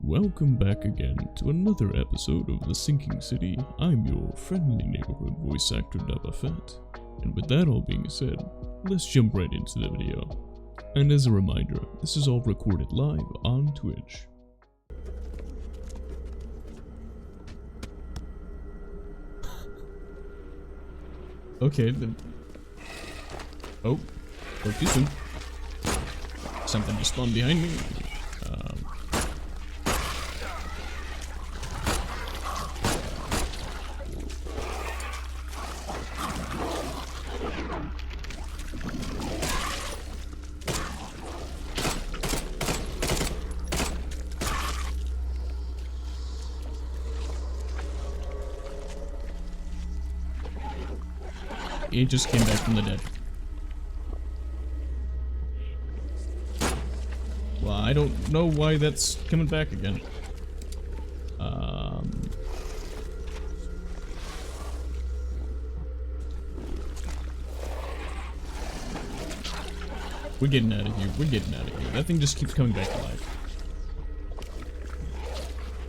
Welcome back again to another episode of The Sinking City. I'm your friendly neighborhood voice actor lovecraft. And with that all being said, let's jump right into the video. And as a reminder, this is all recorded live on Twitch. Okay, then. Oh, spoke too soon. Something just spawned behind me. It just came back from the dead. Well, I don't know why that's coming back again. We're getting out of here. We're getting out of here. That thing just keeps coming back to life.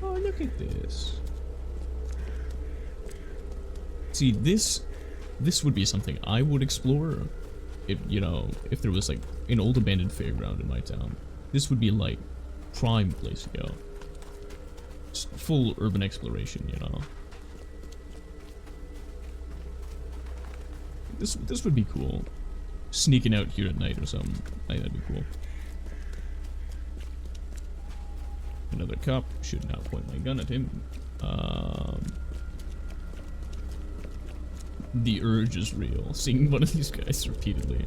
Oh, look at this. See, this would be something I would explore if, you know, if there was like an old abandoned fairground in my town. This would be like prime place to go. Just full urban exploration, you know. This would be cool. Sneaking out here at night or something. I think that'd be cool. Another cop. Should not point my gun at him. The urge is real. Seeing one of these guys repeatedly.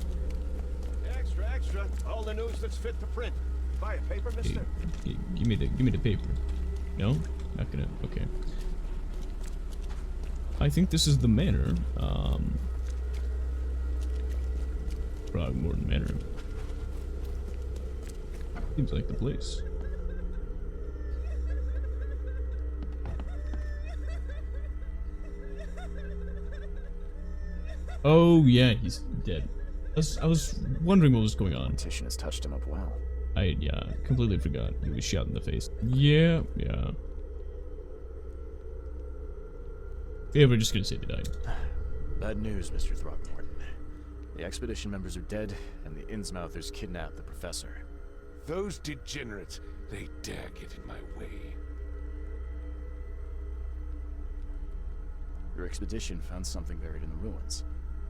Extra, extra! All the news that's fit to print. Buy a paper, mister? Hey, give me the paper. No? Not gonna. Okay. I think this is the manor. Throgmorton Manor. Seems like the place. Oh yeah, he's dead. I was wondering what was going on. Competition has touched him up well. Yeah, completely forgot. He was shot in the face. Yeah. Yeah, we're just gonna say they died. Bad news, Mr. Throgmorton. The expedition members are dead, and the Innsmouthers kidnapped the professor. Those degenerates, they dare get in my way. Your expedition found something buried in the ruins.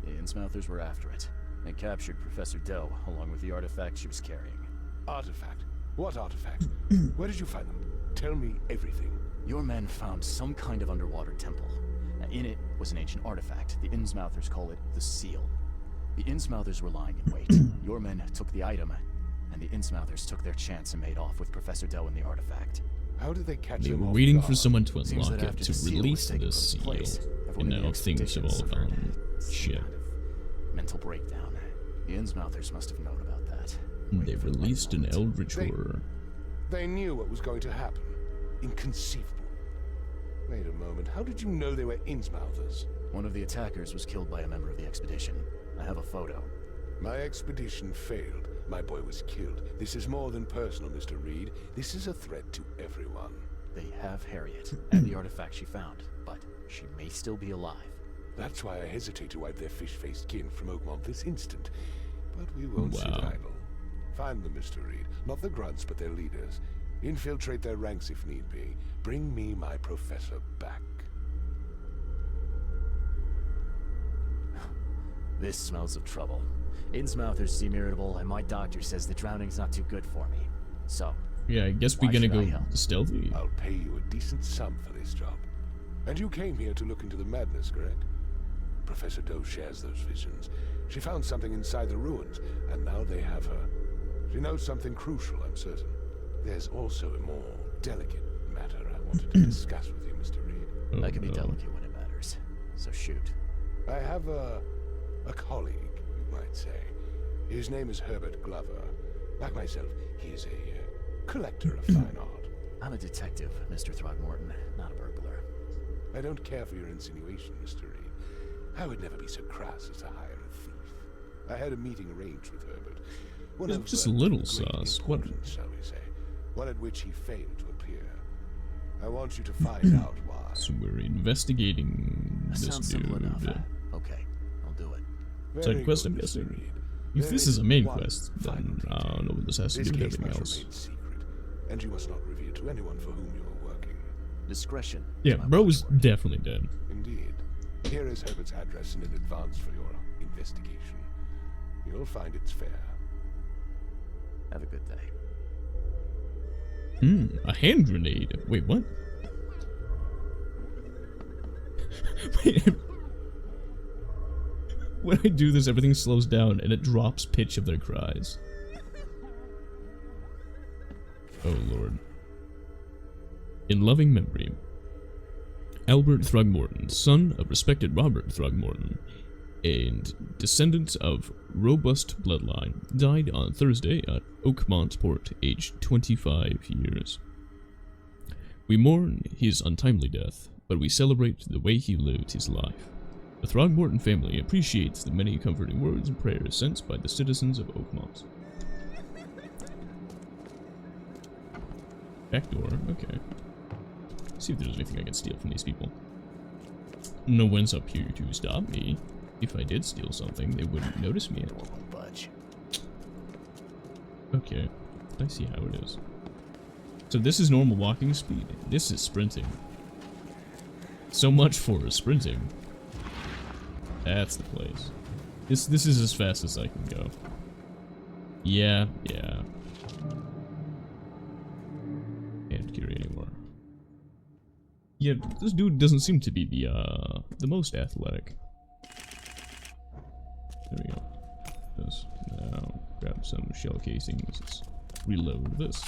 The Innsmouthers were after it. They captured Professor Dell, along with the artifact she was carrying. Artifact? What artifact? Where did you find them? Tell me everything. Your men found some kind of underwater temple. Now, in it was an ancient artifact. The Innsmouthers call it the Seal. The Innsmouthers were lying in wait. Your men took the item, and the Innsmouthers took their chance and made off with Professor Dell and the artifact. How did they catch They him were off waiting guard? for someone to Seems unlock that it after to the seal release was taken the from seal. place, And everyone in the now things have expedition all suffered gone shit. some kind of mental breakdown. The Innsmouthers must have known about that. They released an eldritch horror. They knew what was going to happen. Inconceivable. Wait a moment, how did you know they were Innsmouthers? One of the attackers was killed by a member of the expedition. I have a photo. My expedition failed. My boy was killed. This is more than personal, Mr. Reed. This is a threat to everyone. They have Harriet and the artifact she found, but she may still be alive. That's why I hesitate to wipe their fish-faced kin from Oakmont this instant. But we won't sit Wow. idle. Find them, Mr. Reed. Not the grunts, but their leaders. Infiltrate their ranks if need be. Bring me my professor back. This smells of trouble. Innsmouthers seem irritable, and my doctor says the drowning's not too good for me. So, Yeah, I guess we're Why gonna should I go help? stealthy. I'll pay you a decent sum for this job. And you came here to look into the madness, correct? Professor Doe shares those visions. She found something inside the ruins, and now they have her. She knows something crucial, I'm certain. There's also a more delicate matter I wanted to discuss with you, Mr. Reed. I can be no. delicate when it matters. So shoot. I have a colleague, you might say. His name is Herbert Glover. Like myself, he is a collector of fine art. I'm a detective, Mr. Throgmorton, not a burglar. I don't care for your insinuation, Mr. Reed. I would never be so crass as to hire a thief. I had a meeting arranged with Herbert. One Yeah, of just a little great sauce. What? importance, shall we say. One at which he failed to appear. here. I want you to find out why. So we're investigating That this sounds dude. simple enough. Okay, I'll do it. Side quest, good, I'm Mr. guessing. Reed. If There this is a main one quest, final then I detail. don't know what this has to This do with case everything must else. remain secret, and you must not reveal to anyone for whom you are working. Discretion. is Yeah, my bro was watchword. definitely dead. Indeed. Here is Herbert's address in advance for your investigation. You'll find it's fair. Have a good day. A hand grenade. Wait, what? Wait. When I do this, everything slows down and it drops pitch of their cries. Oh lord. In loving memory, Albert Throgmorton, son of respected Robert Throgmorton, and descendant of robust bloodline, died on Thursday at Oakmont Port, aged 25 years. We mourn his untimely death, but we celebrate the way he lived his life. The Throgmorton family appreciates the many comforting words and prayers sent by the citizens of Oakmont. Back door, okay. See if there's anything I can steal from these people. No one's up here to stop me. If I did steal something, they wouldn't notice me. Door won't budge. Okay, I see how it is. So this is normal walking speed. This is sprinting. So much for sprinting. That's the place. This is as fast as I can go. Yeah. Can't carry anymore. Yeah, this dude doesn't seem to be the most athletic. There we go. This. Now, grab some shell casings. Let's reload this.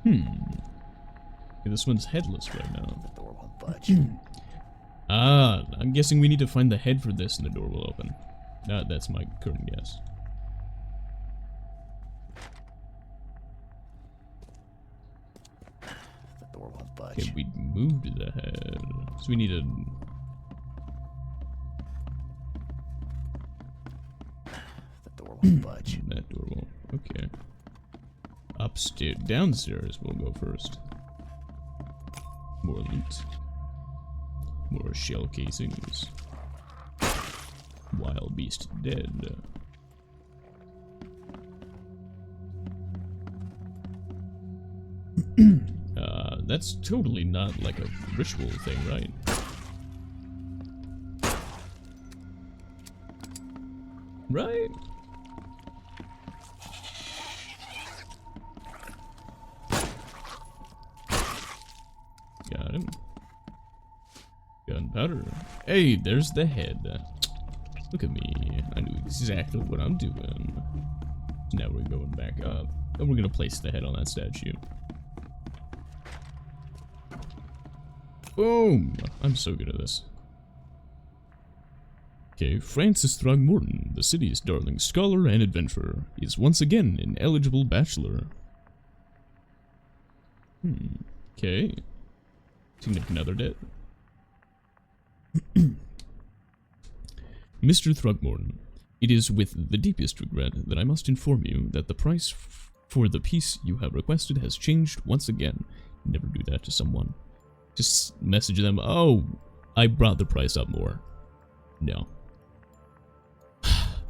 Okay, this one's headless right now. The door won't budge. Ah, I'm guessing we need to find the head for this and the door will open. That's my current guess. The door won't budge. Okay, we moved the head. So we need a... The door won't budge. That door won't. Okay. Upstairs, downstairs we'll go first. More loot. More shell casings. Wild beast dead. That's totally not like a ritual thing, right? Right? Got him. Gunpowder. Hey, there's the head. Look at me. I knew exactly what I'm doing. So now we're going back up. And we're gonna place the head on that statue. Boom! I'm so good at this. Okay, Francis Throgmorton, the city's darling scholar and adventurer, is once again an eligible bachelor. Okay. Significant other dead. Mr. Throgmorton, it is with the deepest regret that I must inform you that the price for the piece you have requested has changed once again. Never do that to someone. Just message them, oh, I brought the price up more. No.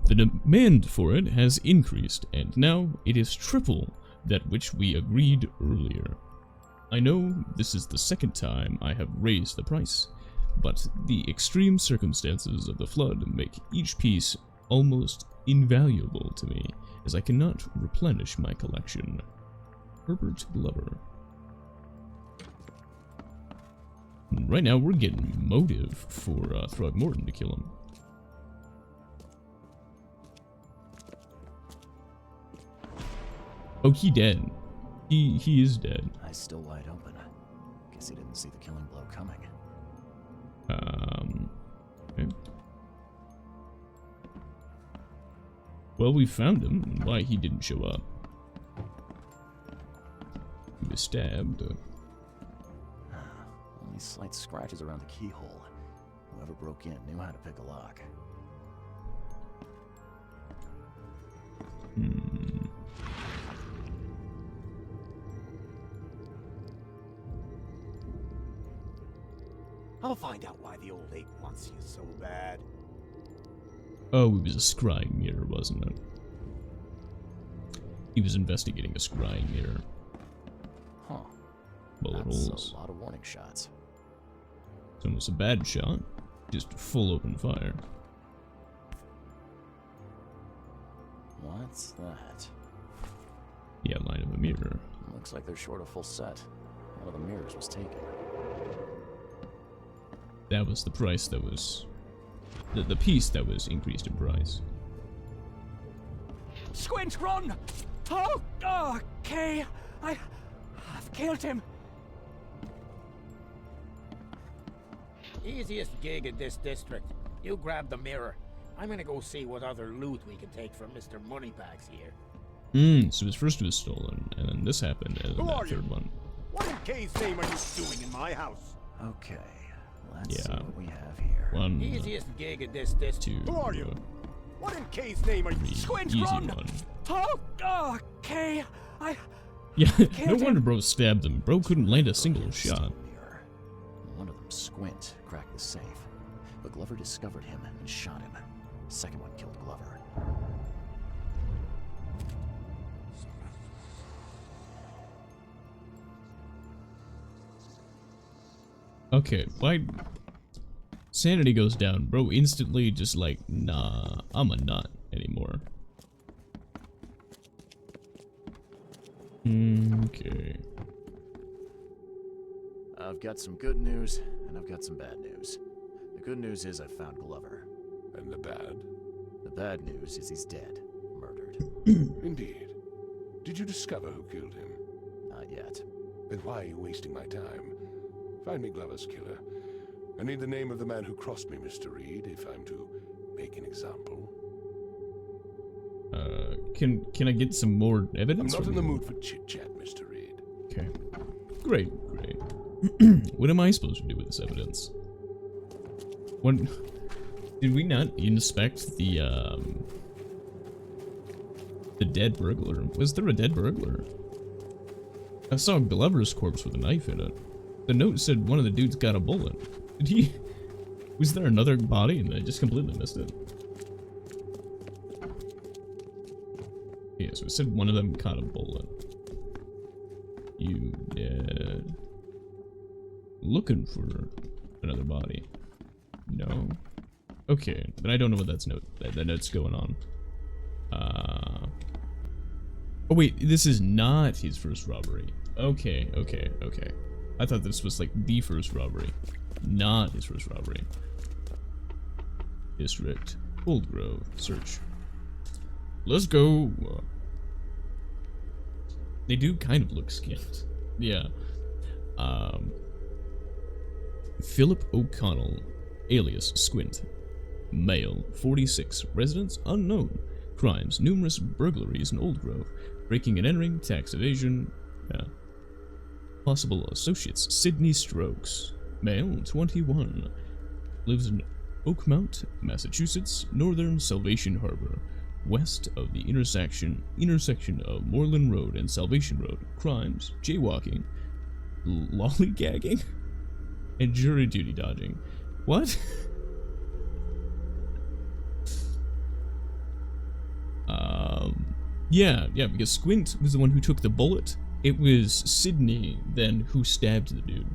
The demand for it has increased, and now it is triple that which we agreed earlier. I know this is the second time I have raised the price, but the extreme circumstances of the flood make each piece almost invaluable to me, as I cannot replenish my collection. Herbert Glover. Right now, we're getting motive for Throgmorton to kill him. Oh, he dead. He is dead. Eyes still wide open. Guess he didn't see the killing blow coming. Okay. Well, we found him. Why he didn't show up? He was stabbed. Only slight scratches around the keyhole. Whoever broke in knew how to pick a lock. I'll find out why the old ape wants you so bad. Oh, it was a scrying mirror, wasn't it? He was investigating a scrying mirror. Huh. Bullet That's holes. a lot of warning shots. It's almost a bad shot. Just full open fire. What's that? The outline of a mirror. Looks like they're short a full set. One of the mirrors was taken. That was the price that was... The piece that was increased in price. Squint, run! Oh, okay. I've killed him. Easiest gig in this district. You grab the mirror. I'm gonna go see what other loot we can take from Mr. Moneybags here. So his first was stolen, and then this happened, and then that third one. What in K's name are you doing in my house? Okay, let's see Yeah. what we have here. One, Easiest gig in this district. two, Who are you? What in K's name are you? three. Squint, Easy run! one. Oh, okay. Yeah, no Killed him. wonder bro stabbed him. Bro couldn't land a single shot. Stone mirror. One of them, Squint, cracked the safe, but Glover discovered him and shot him. The second one killed Glover. Okay, why... Sanity goes down. Bro instantly just like, nah, I'm a nut anymore. Okay. I've got some good news, and I've got some bad news. The good news is I found Glover. And the bad? The bad news is he's dead. Murdered. Indeed. Did you discover who killed him? Not yet. Then why are you wasting my time? Find me Glover's killer. I need the name of the man who crossed me, Mr. Reed, if I'm to make an example. Can I get some more I'm evidence? not from in the you? mood for chit-chat, Mr. Reed. Okay. Great, great. What am I supposed to do with this evidence? When did we not inspect the dead burglar? Was there a dead burglar? I saw Glover's corpse with a knife in it. The note said one of the dudes got a bullet. Did he? Was there another body and I just completely missed it? Yeah, so it said one of them caught a bullet. You dead. Looking for another body. No. Okay, but I don't know what that note's going on. Oh wait, this is not his first robbery. Okay. I thought this was like the first robbery. Not his first robbery. District. Old Grove. Search. Let's go. They do kind of look skinned. Yeah. Philip O'Connell, alias Squint. Male, 46, residence unknown. Crimes, numerous burglaries in Old Grove. Breaking and entering, tax evasion. Possible associates, Sydney Strokes. Male, 21. Lives in Oakmount, Massachusetts, northern Salvation Harbor. West of the intersection of Moreland Road and Salvation Road. Crimes, jaywalking, lollygagging, and jury duty dodging. What? Yeah, because Squint was the one who took the bullet. It was Sydney then who stabbed the dude.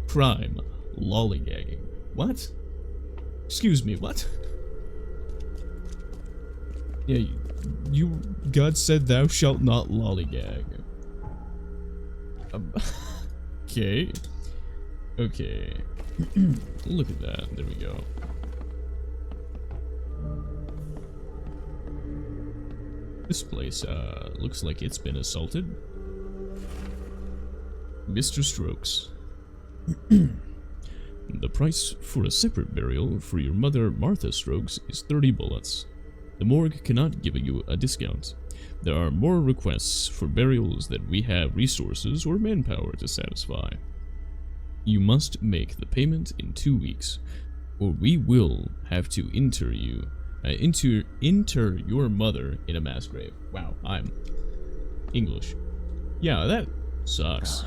Crime, lollygagging. What? Excuse me, what? Yeah, God said thou shalt not lollygag. Okay. Okay. Look at that, there we go. This place, looks like it's been assaulted. Mr. Strokes. The price for a separate burial for your mother, Martha Strokes, is 30 bullets. The morgue cannot give you a discount. There are more requests for burials than we have resources or manpower to satisfy. You must make the payment in 2 weeks, or we will have to inter your mother in a mass grave. Wow, I'm English. Yeah, that sucks.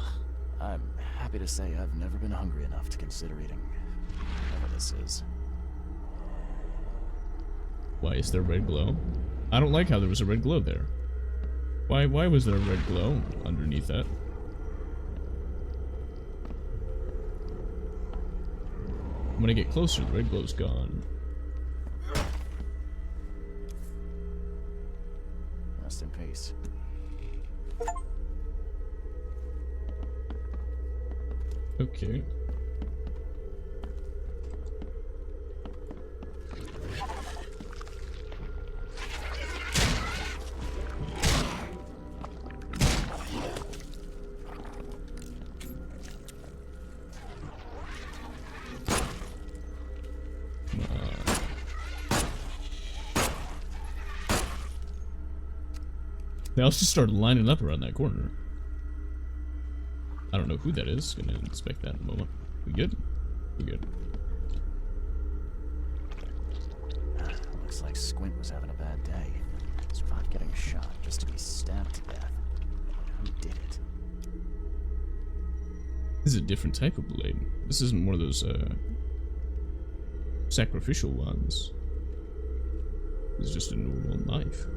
I'm happy to say I've never been hungry enough to consider eating whatever this is. Why is there a red glow? I don't like how there was a red glow there. Why was there a red glow underneath that? When I get closer, the red glow's gone. Rest in peace. Okay. They all just started lining up around that corner. I don't know who that is. Gonna inspect that in a moment. We good? We good. Looks like Squint was having a bad day. Survived getting shot just to be stabbed to death. Who did it? This is a different type of blade. This isn't one of those sacrificial ones. This is just a normal knife.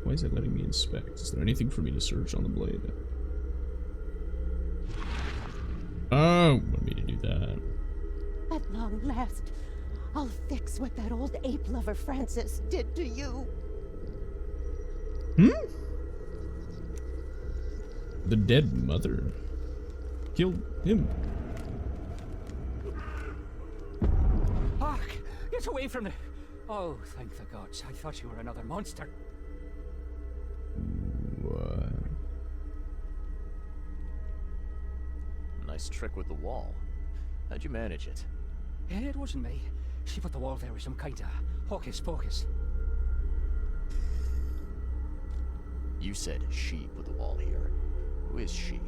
Why is it letting me inspect? Is there anything for me to search on the blade? Oh, want me to do that. At long last, I'll fix what that old ape lover Francis did to you. Hmm? The dead mother killed him. Hark! Get away from the... Oh, thank the gods. I thought you were another monster. What? Nice trick with the wall. How'd you manage it? It wasn't me. She put the wall there with some kind of hocus pocus. You said she put the wall here. Who is she?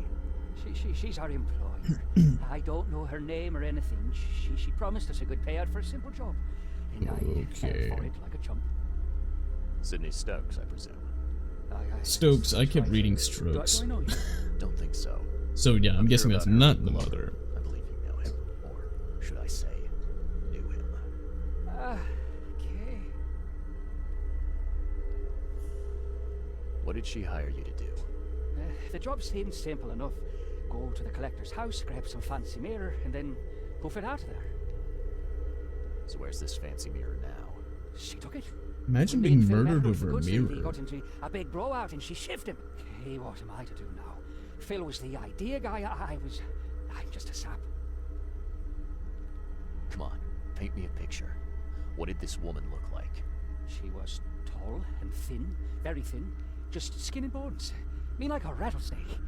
She's our employer. I don't know her name or anything. She promised us a good payout for a simple job. And I fell for it like a chump. Sydney Stokes, I presume. Stokes, I kept reading Strokes. Do I know you? Don't think so. So yeah, I'm guessing that's not the mother. I believe you know him. Or should I say, knew him. Okay. What did she hire you to do? The job seemed simple enough. Go to the collector's house, grab some fancy mirror, and then hoof it out of there. So where's this fancy mirror now? She took it. Imagine We being made Phil murdered Medlow for over a good sleep. He mirror. got into a big blow out and she shifted him. Okay, what am I to do now? Phil was the idea guy. I'm just a sap. Come on, paint me a picture. What did this woman look like? She was tall and thin, very thin, just skin and bones. Me like a rattlesnake.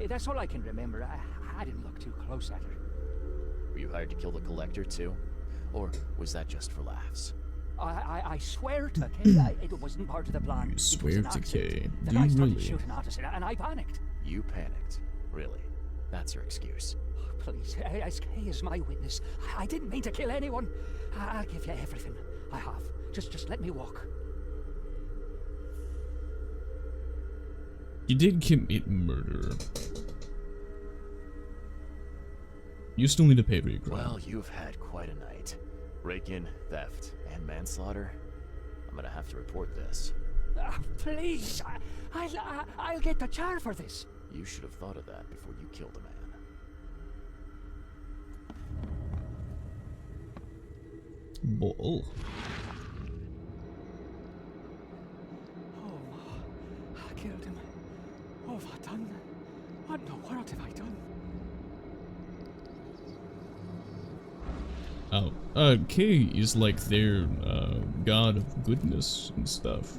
That's all I can remember. I didn't look too close at her. Were you hired to kill the collector too? Or was that just for laughs? I swear to Kay, it wasn't part of the plan. You It swear was an to accident. Kay? The Do guy you started really? shooting at us, and I panicked. You panicked. Really? That's your excuse. Oh, please, as Kay is my witness, I didn't mean to kill anyone. I'll give you everything. I have. Just let me walk. You did commit murder. You still need to pay for your crime. Well, you've had quite a night. Break-in, theft, and manslaughter. I'm gonna have to report this. Please, I'll get the jar for this. You should have thought of that before you killed a man. Bull. Oh, I killed him. What have I done? What in the world have I done? Oh, Kay is like their god of goodness and stuff.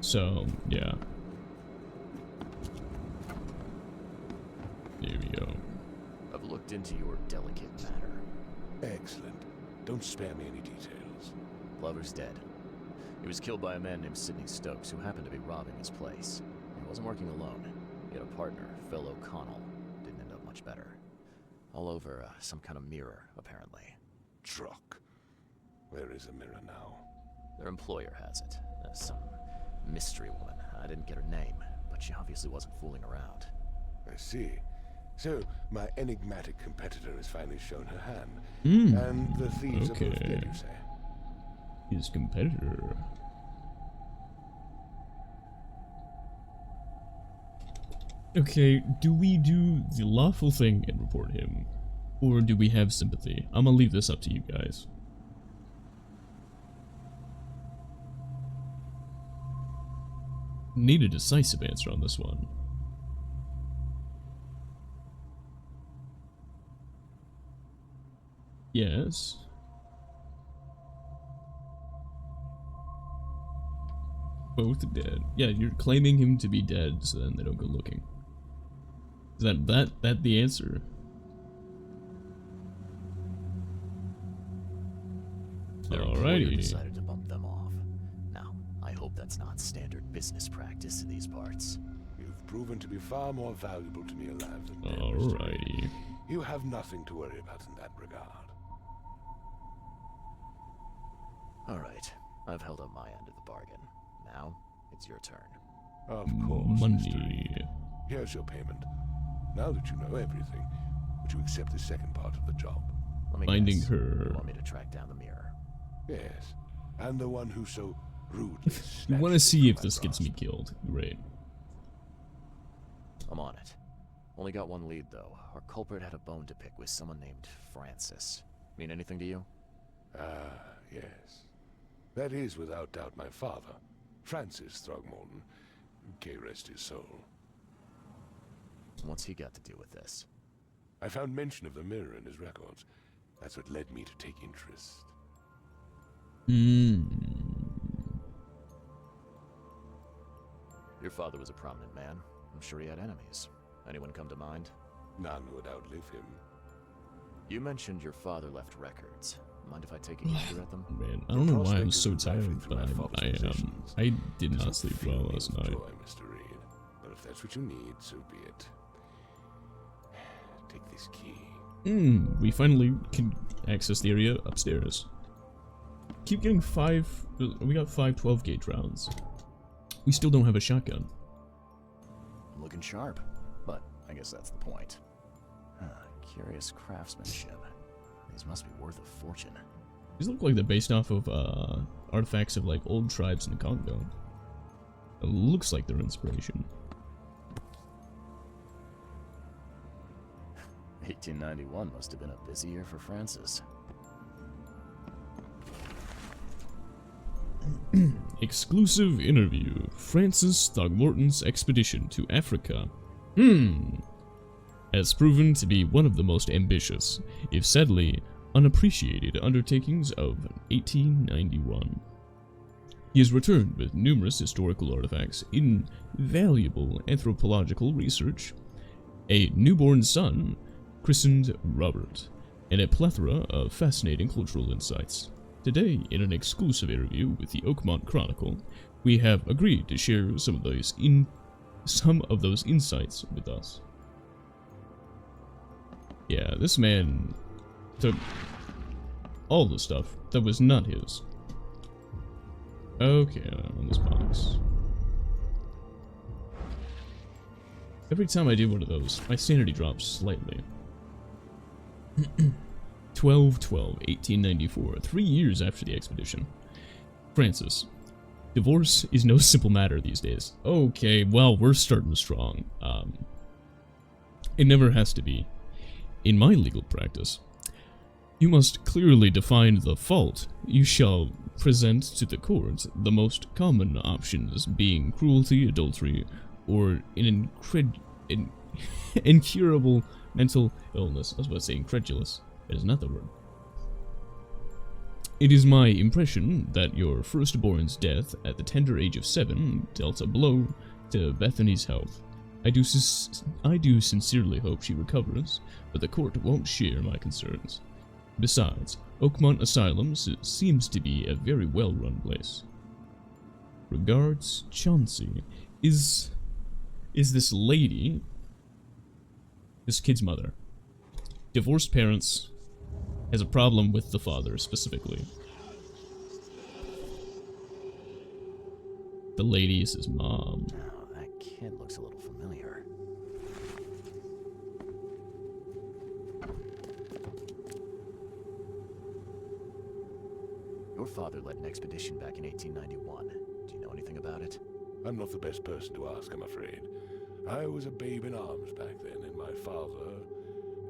So, yeah. There we go. I've looked into your delicate matter. Excellent. Don't spare me any details. Glover's dead. He was killed by a man named Sydney Stokes, who happened to be robbing his place. He wasn't working alone. He had a partner, Phil O'Connell. Didn't end up much better. All over some kind of mirror, apparently. Truck. Where is the mirror now? Their employer has it. Some mystery woman. I didn't get her name, but She obviously wasn't fooling around. I see. So, my enigmatic competitor has finally shown her hand. Hmm. And the thieves are both Okay. dead, you say? His competitor. Okay, do we do the lawful thing and report him? Or do we have sympathy? I'm gonna leave this up to you guys. Need a decisive answer on this one. Yes. Both dead. Yeah, you're claiming him to be dead, so then they don't go looking. Is that the answer? Their employer Alrighty. decided to bump them off. Now, I hope that's not standard business practice in these parts. You've proven to be far more valuable to me alive than dead, Mr. Reed. Alrighty. You have nothing to worry about in that regard. Alright, I've held up my end of the bargain. Now, it's your turn. Of course, Mr. Money. Reed. Here's your payment. Now that you know everything, would you accept the second part of the job? Let me Finding guess. her. You want me to track down the mirror? Yes. And the one who so rudely You snatched want it to see from if my this gets grasp. me killed. Great. I'm on it. Only got one lead, though. Our culprit had a bone to pick with someone named Francis. Mean anything to you? Ah, yes. That is without doubt my father, Francis Throgmorton. May rest his soul. What's he got to do with this? I found mention of the mirror in his records. That's what led me to take interest. Hmm. Your father was a prominent man. I'm sure he had enemies. Anyone come to mind? None would outlive him. You mentioned your father left records. Mind if I take a gander at them? Man, I don't know why I'm prospect so of rifling tired, through but my father's I am. possessions I did does not sleep fill well me last with night. joy, Mr. Reed. But if that's what you need, so be it. Take this key. We finally can access the area upstairs. Keep getting we got 5 12 gauge rounds. We still don't have a shotgun. I'm looking sharp, but I guess that's the point. Curious craftsmanship. These must be worth a fortune. These look like they're based off of artifacts of like old tribes in the Congo. It looks like their inspiration. 1891 must have been a busy year for Francis. Exclusive interview. Francis Throgmorton's expedition to Africa. Has proven to be one of the most ambitious, if sadly unappreciated undertakings of 1891. He has returned with numerous historical artifacts, invaluable anthropological research, a newborn son christened Robert, and a plethora of fascinating cultural insights. Today, in an exclusive interview with the Oakmont Chronicle, we have agreed to share some of those insights with us. Yeah, this man took all the stuff that was not his. Okay, on this box. Every time I do one of those, my sanity drops slightly. 12/12/1894, 3 years after the expedition. Francis. Divorce is no simple matter these days. Okay, well, we're starting strong. It never has to be. In my legal practice, you must clearly define the fault you shall present to the court, the most common options being cruelty, adultery, or an incurable mental illness. I was about to say incredulous. That is not the word. It is my impression that your firstborn's death at the tender age of 7 dealt a blow to Bethany's health. I do sincerely hope she recovers, but the court won't share my concerns. Besides, Oakmont Asylum seems to be a very well-run place. Regards, Chauncey. Is this lady this kid's mother? Divorced parents, has a problem with the father specifically. The lady is his mom. Now, that kid looks a little familiar. Your father led an expedition back in 1891. Do you know anything about it? I'm not the best person to ask, I'm afraid. I was a babe in arms back then, and my father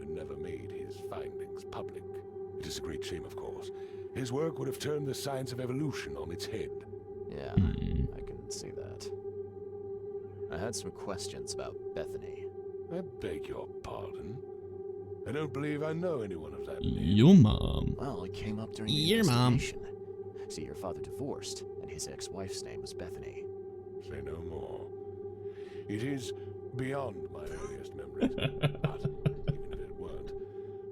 never made his findings public. It is a great shame, of course. His work would have turned the science of evolution on its head. Yeah, I can see that. I had some questions about Bethany. I beg your pardon. I don't believe I know anyone of that name. Your mom. Well, it came up during the Your mom. investigation. See, your father divorced, and his ex-wife's name was Bethany. Say no more. It is beyond my earliest memories. But even if it weren't,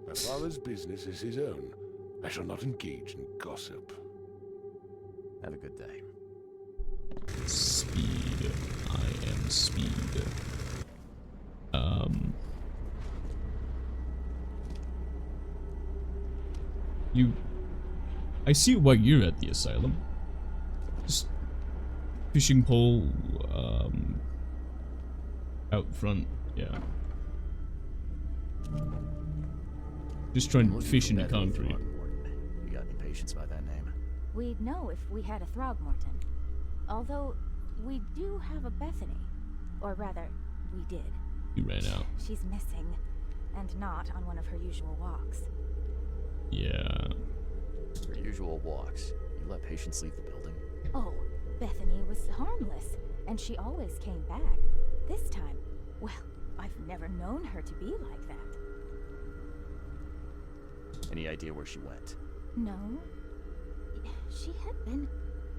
my father's business is his own. I shall not engage in gossip. Have a good day. Speed. I am speed. I see why you're at the asylum. Just fishing pole, out front, yeah. Just trying to fish into concrete. You got any patience by that name? We'd know if we had a Throgmorton. Although, we do have a Bethany. Or rather, we did. You ran out. She's missing, and not on one of her usual walks. Yeah. Her usual walks. You let patients leave the building? Oh, Bethany was harmless, and she always came back. This time, well, I've never known her to be like that. Any idea where she went? No. She had been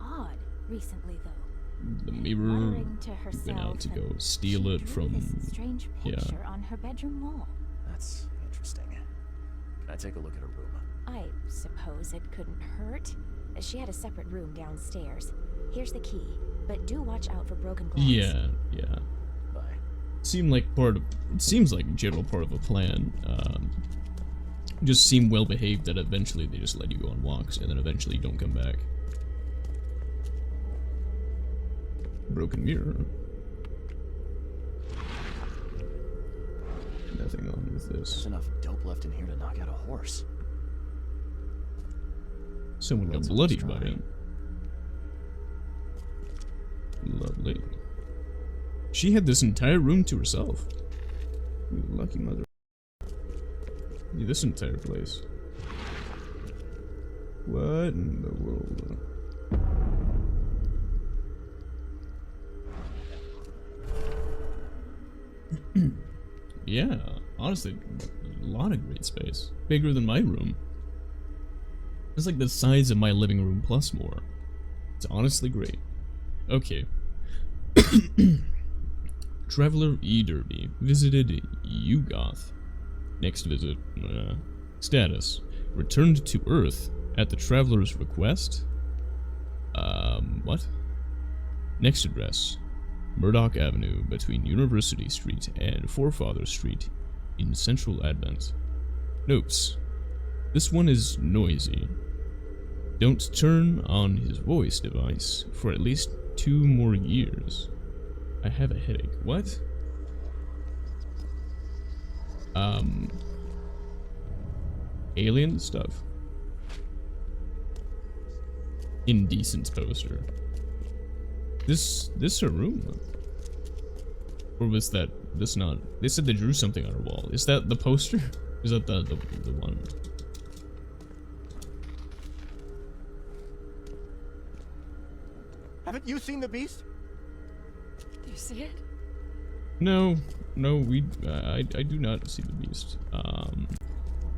odd recently, though. The mirror Muttering to herself, went out to go and steal she it drew from. this strange picture on her bedroom wall. That's interesting. Can I take a look at her room? I suppose it couldn't hurt. She had a separate room downstairs. Here's the key, but do watch out for broken glass. Yeah. Bye. It seems like a general part of a plan. Just seem well behaved that eventually they just let you go on walks and then eventually you don't come back. Broken mirror. Nothing on with There's this. enough dope left in here to knock out a horse. Someone got Let's bloodied try. by it. Lovely. She had this entire room to herself. You lucky mother. Yeah, this entire place. What in the world? Yeah, honestly, a lot of great space. Bigger than my room. It's like the size of my living room plus more. It's honestly great. Okay. Traveler E. Derby visited Ugoth. Next visit. Status. Returned to Earth at the Traveler's request? What? Next address. Murdoch Avenue between University Street and Forefather Street in Central Advent. Notes. This one is noisy. Don't turn on his voice device for at least 2 more years. I have a headache. What? Alien stuff. Indecent poster. This her room? Or was this not? They said they drew something on her wall. Is that the poster? Is that the one? Haven't you seen the beast? Do you see it? No, I do not see the beast.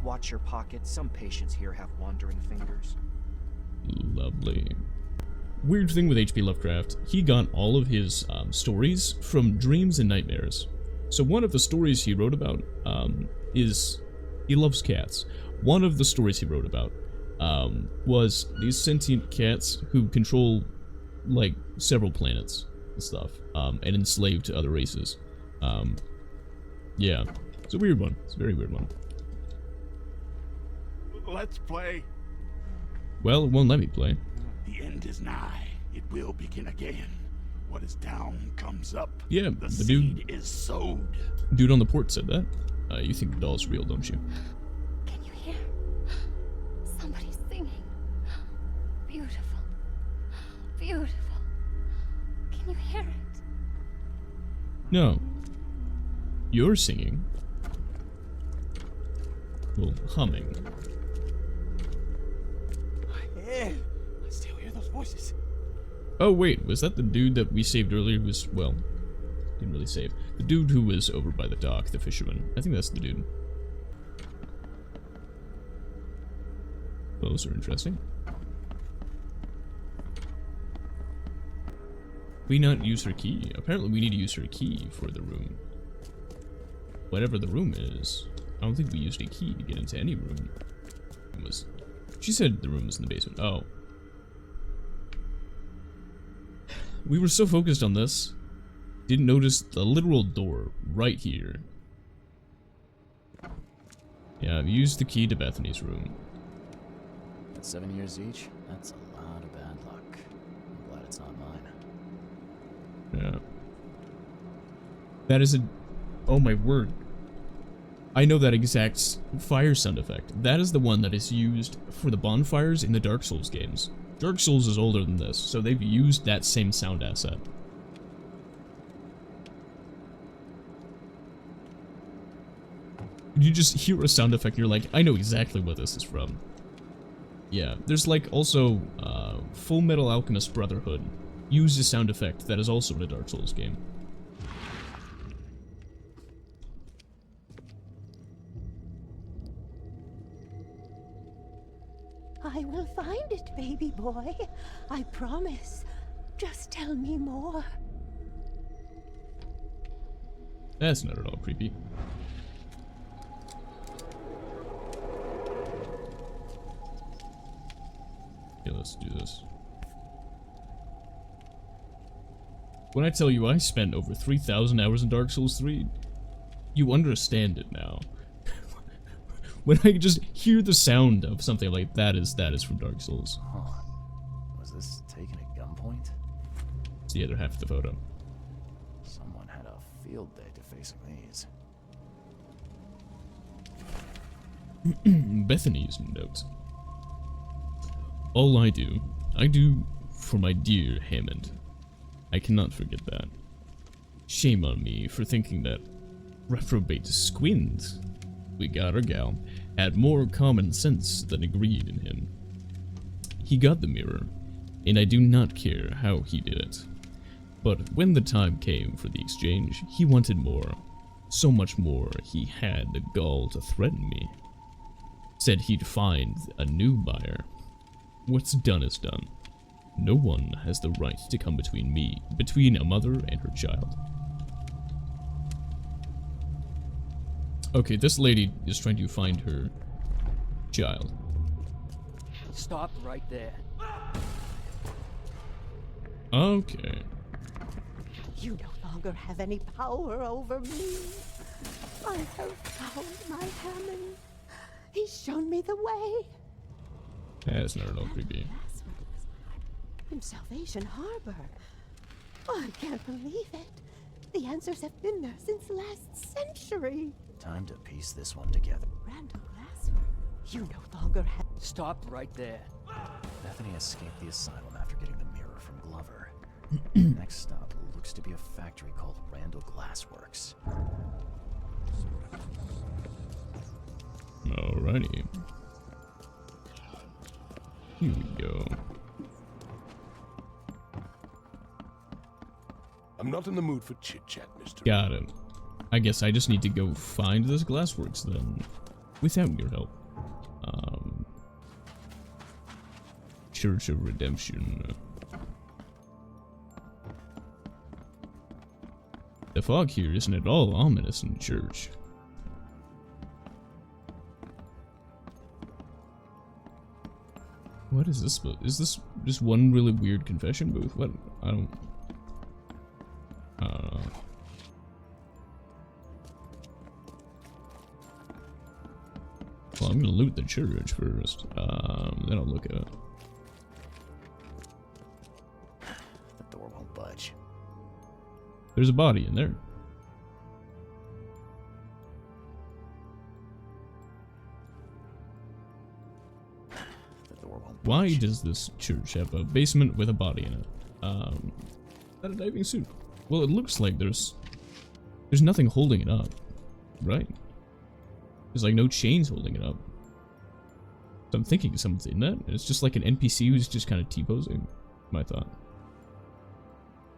Watch your pocket. Some patients here have wandering fingers. Lovely. Weird thing with H.P. Lovecraft, he got all of his stories from dreams and nightmares. So one of the stories he wrote about is he loves cats. One of the stories he wrote about was these sentient cats who control like several planets and stuff, and enslaved other races. Yeah, it's a weird one. It's a very weird one. Let's play. Well, it won't let me play. The end is nigh. It will begin again. What is down comes up. Yeah, The the seed is sowed. dude on the port said that. You think the doll's real, don't you? Can you hear? Somebody's singing. Beautiful. Beautiful. Can you hear it? No. You're singing. Well, humming. I still hear those voices. Oh wait, was that the dude that we saved earlier who was, well, didn't really save. The dude who was over by the dock, the fisherman. I think that's the dude. Those are interesting. We not use her key. Apparently we need to use her key for the room. Whatever the room is. I don't think we used a key to get into any room. She said the room was in the basement. Oh. We were so focused on this, didn't notice the literal door right here. Yeah, I've used the key to Bethany's room. At 7 years each, that's a lot of bad luck. I'm glad it's not mine. Yeah. That is a... Oh my word. I know that exact fire sound effect. That is the one that is used for the bonfires in the Dark Souls games. Dark Souls is older than this, so they've used that same sound asset. You just hear a sound effect and you're like, I know exactly what this is from. Yeah, there's like also Full Metal Alchemist Brotherhood used a sound effect that is also in a Dark Souls game. I will find it, baby boy. I promise. Just tell me more. That's not at all creepy. Okay, let's do this. When I tell you I spent over 3,000 hours in Dark Souls 3, you understand it now. When I just hear the sound of something like that is from Dark Souls. Huh. Was this taken at gunpoint? It's the other half of the photo. Someone had a field day defacing these. Bethany's note. All I do for my dear Hammond. I cannot forget that. Shame on me for thinking that reprobate Squint, we got our gal, had more common sense than agreed in him. He got the mirror, and I do not care how he did it. But when the time came for the exchange, he wanted more. So much more, he had the gall to threaten me. Said he'd find a new buyer. What's done is done. No one has the right to come between a mother and her child. Okay, this lady is trying to find her child. Stop right there. Okay. You no longer have any power over me. I have found my Hammond. He's shown me the way. That's not at all creepy. In Salvation Harbor. Oh, I can't believe it. The answers have been there since last century. Time to piece this one together. Randall Glasswork. You no longer have... Stop right there. Bethany escaped the asylum after getting the mirror from Glover. Next stop looks to be a factory called Randall Glassworks. Alrighty. Here we go. I'm not in the mood for chit-chat, Mr. Got it. I guess I just need to go find this Glassworks then, without your help. Church of Redemption. The fog here isn't at all ominous in church. What is this? Is this just one really weird confession booth? What? I don't know. Well, I'm gonna loot the church first. Then I'll look at it. The door won't budge. There's a body in there. The door won't Why budge. does this church have a basement with a body in it? Is that a diving suit? Well, it looks like there's nothing holding it up, right? There's like no chains holding it up. So I'm thinking something in that. It's just like an NPC who's just kind of T-posing, my thought.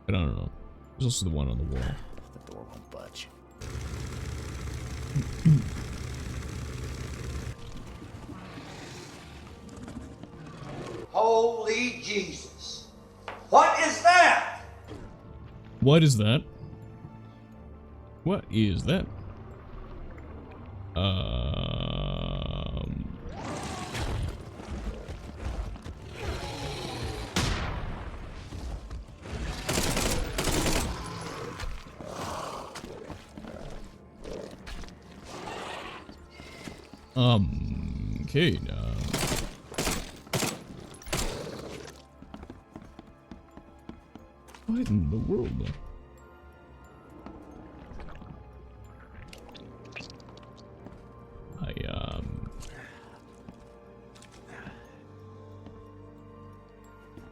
But I don't know. There's also the one on the wall. The door won't budge. Holy Jesus. What is that? What is that? What is that? Okay, what in the world?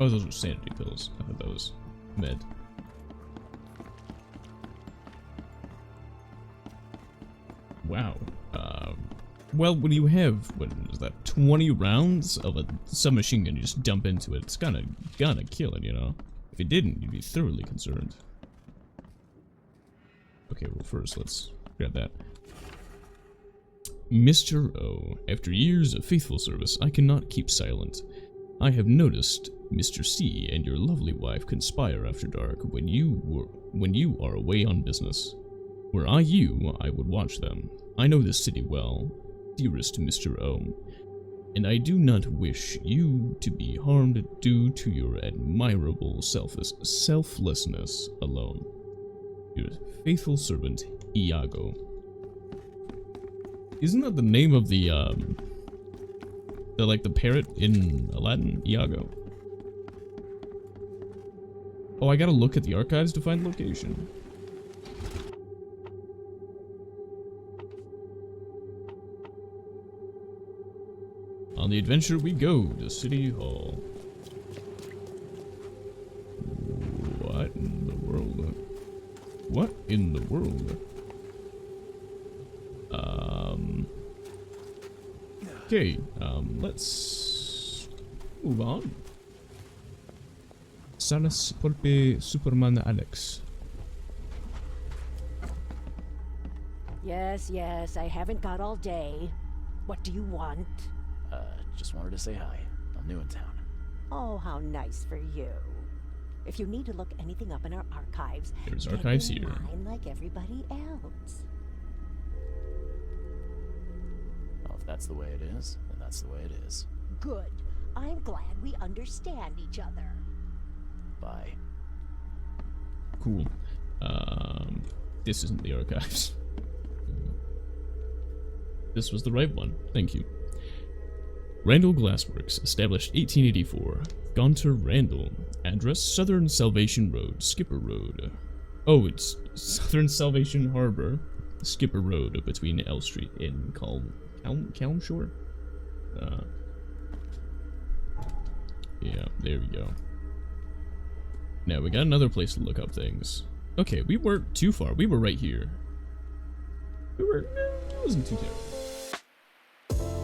Oh, those were sanity pills. I thought that was med. Wow. Well, when you have, what is that, 20 rounds of a submachine gun, you just dump into it, it's gonna kill it, you know? If it didn't, you'd be thoroughly concerned. Okay, well first, let's grab that. Mr. O, after years of faithful service, I cannot keep silent. I have noticed Mr. C and your lovely wife conspire after dark when you are away on business. Were I you, I would watch them. I know this city well, dearest Mr. O, and I do not wish you to be harmed due to your admirable selflessness alone. Your faithful servant, Iago. Isn't that the name of the parrot in Aladdin? Iago. Oh, I gotta look at the archives to find location. On the adventure we go to City Hall. What in the world? What in the world? Okay, let's move on. Salas Polpe Superman Alex. Yes, yes, I haven't got all day. What do you want? Just wanted to say hi. I'm new in town. Oh, how nice for you. If you need to look anything up in our archives, There's get archives in here. line like everybody else. Well, if that's the way it is, then that's the way it is. Good. I'm glad we understand each other. Bye. Cool. This isn't the archives. This was the right one. Thank you. Randall Glassworks, established 1884. Gaunter Randall. Address Southern Salvation Road, Skipper Road. Oh, it's Southern Salvation Harbor, Skipper Road, between L Street and Calmshore? Yeah, there we go. Now we got another place to look up things. Okay, we weren't too far. We were right here. It wasn't too terrible.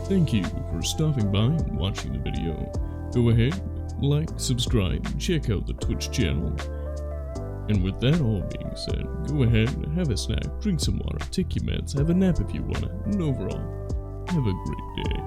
Thank you for stopping by and watching the video. Go ahead, like, subscribe, check out the Twitch channel. And with that all being said, go ahead, have a snack, drink some water, take your meds, have a nap if you want it, and overall, have a great day.